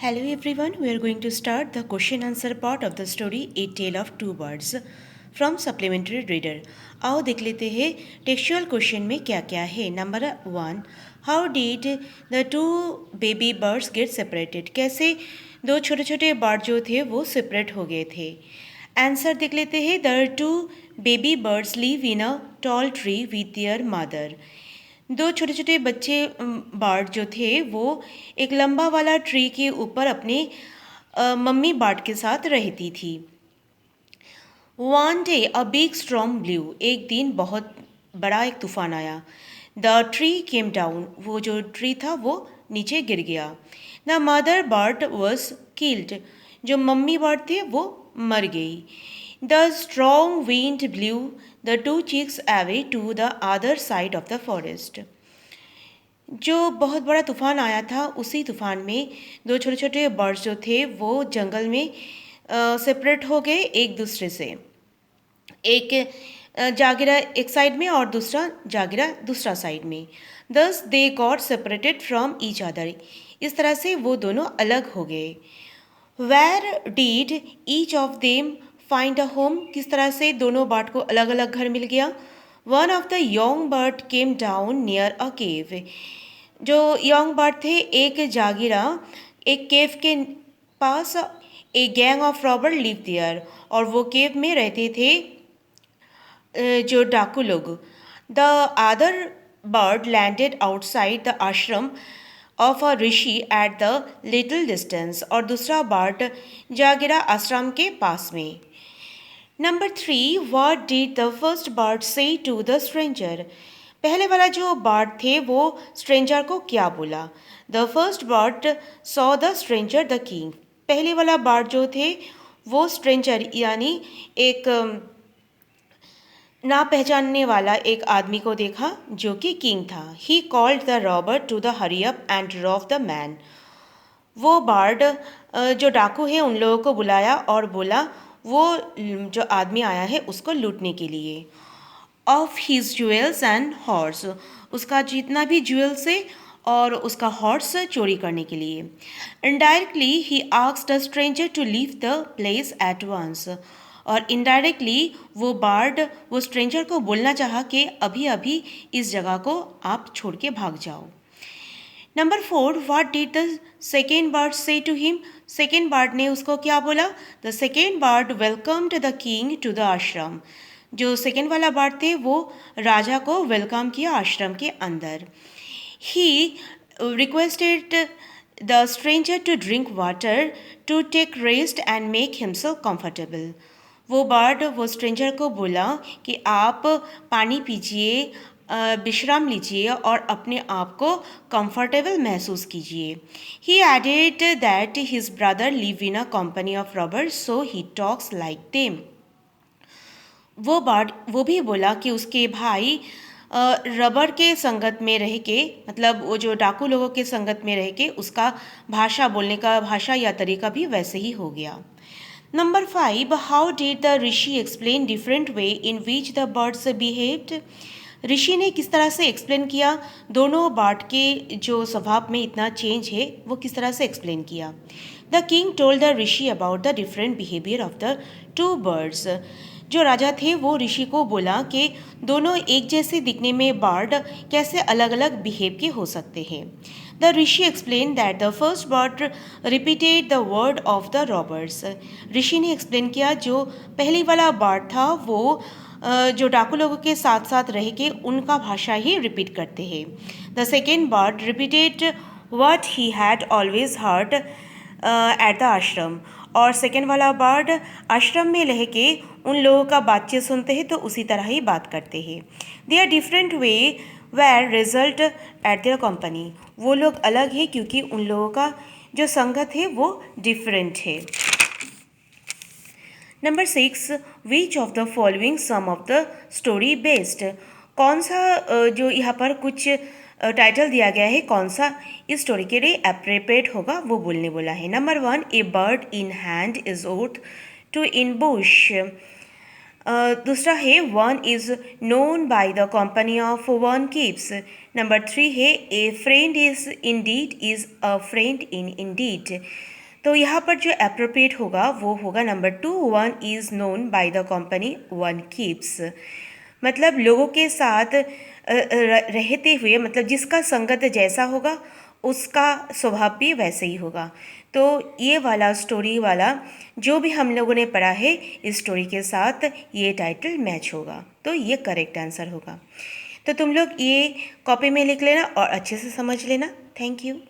Hello everyone, we are going to start the question answer part of the story A Tale of Two Birds from Supplementary Reader. आओ देख लेते हैं textual question में क्या क्या है. Number 1, how did the two baby birds get separated. कैसे दो छोटे छोटे बर्ड जो थे वो सेपरेट हो गए थे. आंसर देख लेते हैं. The two baby birds live in a tall tree with their mother. दो छोटे छोटे बच्चे बर्ड जो थे वो एक लंबा वाला ट्री के ऊपर अपने मम्मी बर्ड के साथ रहती थी. One day a big storm blew. एक दिन बहुत बड़ा एक तूफान आया. The tree came down. वो जो ट्री था वो नीचे गिर गया. The mother bird was killed. जो मम्मी बर्ड थे वो मर गई. The strong wind blew the two chicks away to the other side of the forest. जो बहुत बड़ा तूफान आया था उसी तूफान में दो छोटे छोटे बर्ड्स जो थे वो जंगल में सेपरेट हो गए एक दूसरे से. एक जा गिरा एक साइड में और दूसरा जा गिरा दूसरा साइड में. Thus they got separated from each other. इस तरह से वो दोनों अलग हो गए. Where did each of them find a home. किस तरह से दोनों बर्ड को अलग अलग घर मिल गया. One of the young bird came down near a cave. जो यंग बर्ड थे एक जागिरा एक केव के पास. A gang of robber live there. और वो केव में रहते थे जो डाकू लोग. The other bird landed outside the ashram of a rishi at the little distance. और दूसरा बर्ड जा गिरा आश्रम के पास में. Number 3, what did the first bird say to the stranger. पहले वाला जो बर्ड थे वो स्ट्रेंजर को क्या बोला. The first bird saw the stranger the king. पहले वाला बर्ड जो थे वो स्ट्रेंजर यानी एक ना पहचानने वाला एक आदमी को देखा जो कि किंग था. He called the robber to the hurry up and rob the man. वो बर्ड जो डाकू है उन लोगों को बुलाया और बोला वो जो आदमी आया है उसको लूटने के लिए. Of his jewels and horse. उसका जितना भी ज्वेल्स है और उसका हॉर्स चोरी करने के लिए. Indirectly he asked the stranger to leave the place at once. और इनडायरेक्टली वो बर्ड वो स्ट्रेंजर को बोलना चाहा कि अभी अभी इस जगह को आप छोड़ के भाग जाओ. Number 4, what did the second bird say to him. Second bird ने उसको क्या बोला. The second bird welcomed the king to the ashram. जो सेकेंड वाला बर्ड थे वो राजा को वेलकम किया आश्रम के अंदर. He requested the stranger to drink water to take rest and make himself comfortable. वो बर्ड वो स्ट्रेंजर को बोला कि आप पानी पीजिए, विश्राम लीजिए और अपने आप को कंफर्टेबल महसूस कीजिए. He added that his brother live in a company of robbers so he talks like them. वो बर्ड वो भी बोला कि उसके भाई रबर के संगत में रह के मतलब वो जो डाकू लोगों के संगत में रह के उसका भाषा बोलने का भाषा या तरीका भी वैसे ही हो गया. Number 5, how did the rishi explain different way in which the birds behaved. Rishi ने किस तरह से एक्सप्लेन किया दोनों बर्ड के जो स्वभाव में इतना चेंज है वो किस तरह से एक्सप्लेन किया. The king told the Rishi about the different behaviour of the two birds. जो राजा थे वो ऋषि को बोला कि दोनों एक जैसे दिखने में बर्ड कैसे अलग अलग बिहेव के हो सकते हैं. The rishi explain that the first bird repeated the word of the robbers. Rishi ने एक्सप्लेन किया जो पहली वाला बर्ड था वो जो डाकू लोगों के साथ साथ रह के उनका भाषा ही रिपीट करते हैं. The second bird repeated what he had always heard at the आश्रम. और सेकेंड वाला बर्ड आश्रम में रह के उन लोगों का बातचीत सुनते हैं तो उसी तरह ही बात करते हैं. They are different way where result at their company. वो लोग अलग हैं क्योंकि उन लोगों का जो संगत है वो डिफरेंट है. Number 6, which of the following sum of the story based. कौन सा जो यहाँ पर कुछ टाइटल दिया गया है कौन सा इस स्टोरी के लिए एप्रोप्रिएट होगा वो बोलने बोला है. Number 1, a bird in hand is worth two in bush. दूसरा है one is known by the company of one keeps. Number 3 है a friend is a friend in indeed. तो यहाँ पर जो अप्रोप्रिएट होगा वो होगा number 2, one is known by the company one keeps. मतलब लोगों के साथ रहते हुए, मतलब जिसका संगत जैसा होगा उसका स्वभाव भी वैसे ही होगा। तो ये वाला स्टोरी वाला जो भी हम लोगों ने पढ़ा है, इस स्टोरी के साथ ये टाइटल मैच होगा, तो ये करेक्ट आंसर होगा। तो तुम लोग ये कॉपी में लिख लेना और अच्छे से समझ लेना। Thank you.